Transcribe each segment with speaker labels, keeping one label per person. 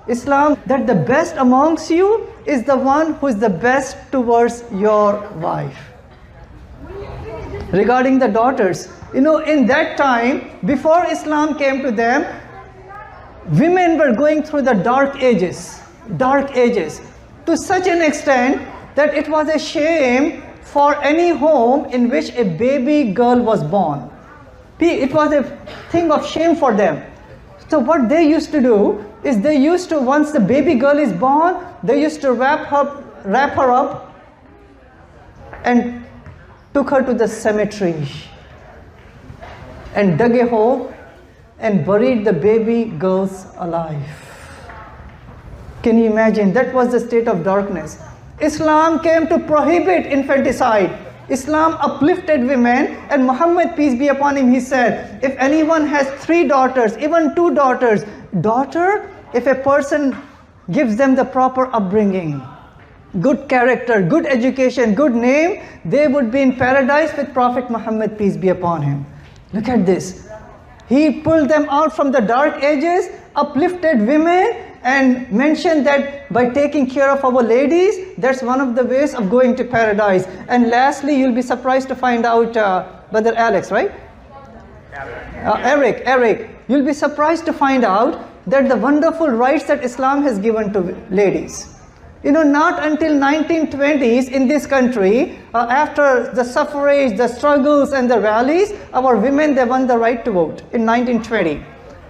Speaker 1: Islam, that the best amongst you is the one who is the best towards your wife. Regarding the daughters, in that time, before Islam came to them, women were going through the dark ages, to such an extent that it was a shame for any home in which a baby girl was born. It was a thing of shame for them. So what they used to do is once the baby girl is born, they used to wrap her up and took her to the cemetery and dug a hole and buried the baby girls alive. Can you imagine? That was the state of darkness. Islam came to prohibit infanticide. Islam uplifted women, and Muhammad, peace be upon him, he said, if anyone has 3 daughters, even 2 daughters, if a person gives them the proper upbringing, good character, good education, good name, they would be in paradise with Prophet Muhammad, peace be upon him. Look at this. He pulled them out from the dark ages, uplifted women, and mentioned that by taking care of our ladies, that's one of the ways of going to paradise. And lastly, you'll be surprised to find out, Brother Alex, right? Eric, you'll be surprised to find out that the wonderful rights that Islam has given to ladies. Not until 1920s in this country, after the suffrage, the struggles and the rallies, our women, they won the right to vote in 1920.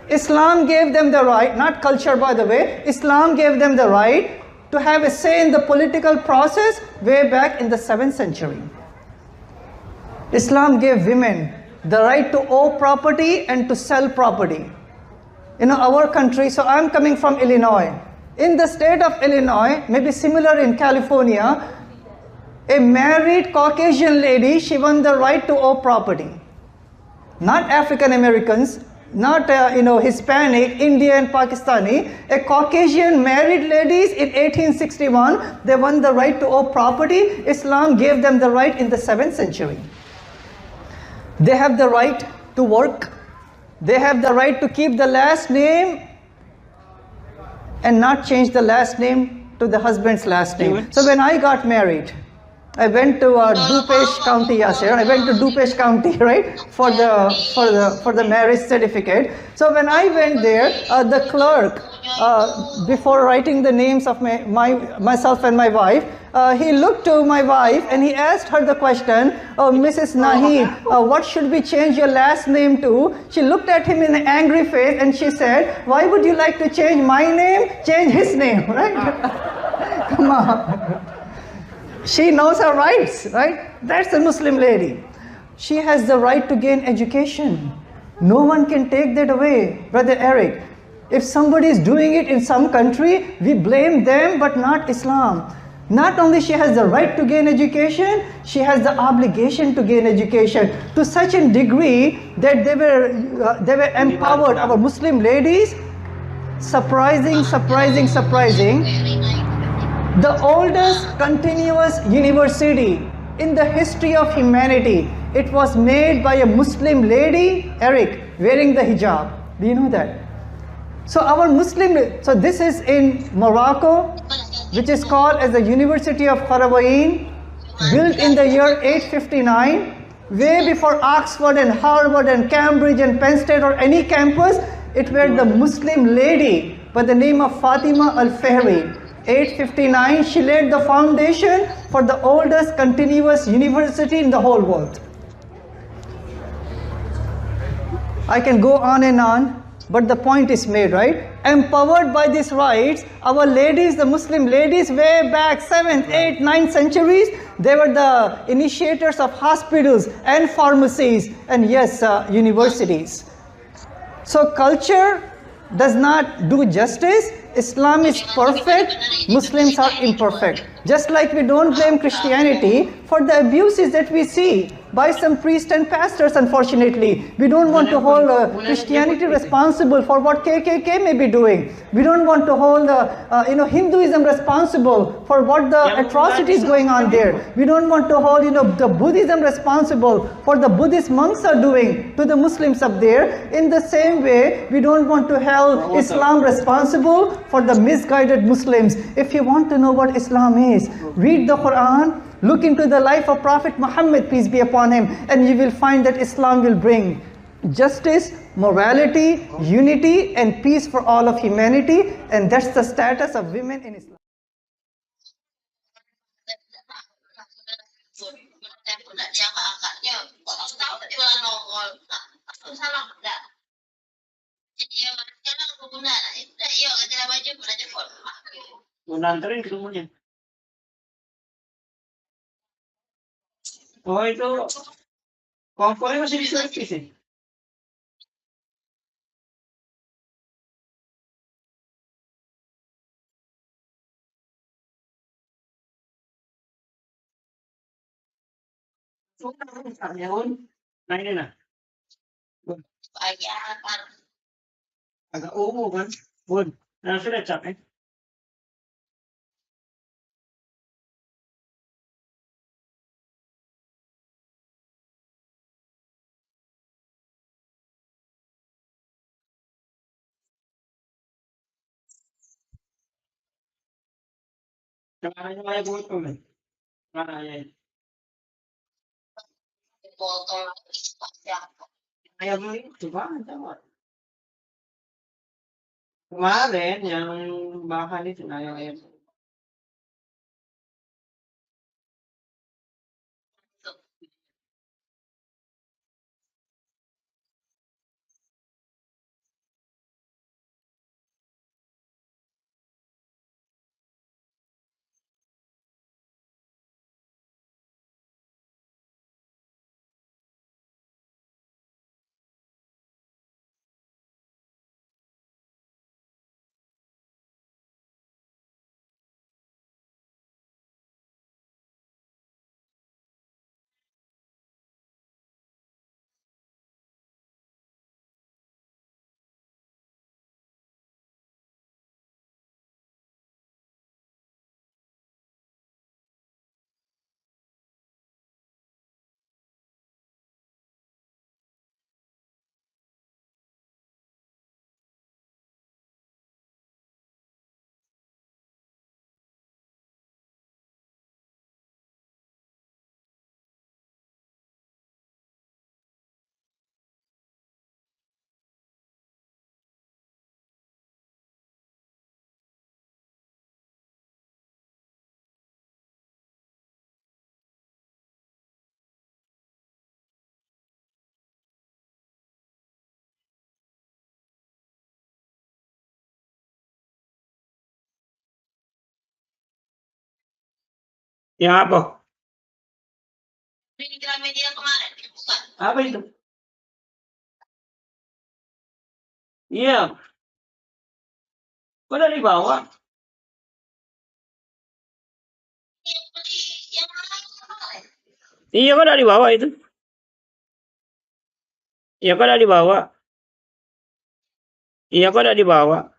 Speaker 1: Islam gave them the right, not culture by the way, Islam gave them the right to have a say in the political process way back in the 7th century. Islam gave women the right to own property and to sell property. Our country, so I'm coming from Illinois. In the state of Illinois, maybe similar in California, a married Caucasian lady, she won the right to own property. Not African Americans, not Hispanic, Indian, Pakistani. A Caucasian married ladies in 1861, they won the right to own property. Islam gave them the right in the 7th century. They have the right to work. They have the right to keep the last name and not change the last name to the husband's last name. So when I got married, I went to DuPage County, Yasir. I went to DuPage County, right, for the marriage certificate. So when I went there, the clerk, before writing the names of myself and my wife, he looked to my wife and he asked her the question, "Oh, Mrs. Nahid, what should we change your last name to?" She looked at him in an angry face and she said, "Why would you like to change my name? Change his name," right? Come on. She knows her rights, right? That's a Muslim lady. She has the right to gain education. No one can take that away, Brother Eric. If somebody is doing it in some country, we blame them, but not Islam. Not only she has the right to gain education, she has the obligation to gain education to such a degree that they were empowered. Our Muslim ladies, surprising. The oldest continuous university in the history of humanity, it was made by a Muslim lady, Eric, wearing the hijab. Do you know that? So so this is in Morocco, which is called as the University of Qarawiyyin, built in the year 859, way before Oxford and Harvard and Cambridge and Penn State or any campus. It were the Muslim lady by the name of Fatima Al-Fahri. 859, she laid the foundation for the oldest continuous university in the whole world. I can go on and on, but the point is made, right? Empowered by these rights, our ladies, the Muslim ladies, way back 7th, 8th, 9th centuries, they were the initiators of hospitals and pharmacies and yes, universities. So culture does not do justice. Islam is perfect, Muslims are imperfect. Just like we don't blame Christianity for the abuses that we see. by some priests and pastors, unfortunately. We don't want to hold Christianity responsible for what KKK may be doing. We don't want to hold Hinduism responsible for what the atrocities going on there. We don't want to hold the Buddhism responsible for the Buddhist monks are doing to the Muslims up there. In the same way, we don't want to hold Islam responsible for the misguided Muslims. If you want to know what Islam is, read the Quran, look into the life of Prophet Muhammad, peace be upon him, and you will find that Islam will bring justice, morality, unity, and peace for all of humanity, and that's the status of women in Islam.
Speaker 2: Nantarin ke rumahnya. Oh itu kompornya masih di servis sih. Ya Un, nah ini nah. Agak ungu kan, Un. Nah sudah capek. Kemana saya buat komen? Mana ya? Saya beli coba aja. Kemarin yang bahan itu nah yang apa? Apa itu? Iya, kok dari bawah? Iya, kok dari bawah itu? Iya, kok dari bawah? Iya, kok dari bawah?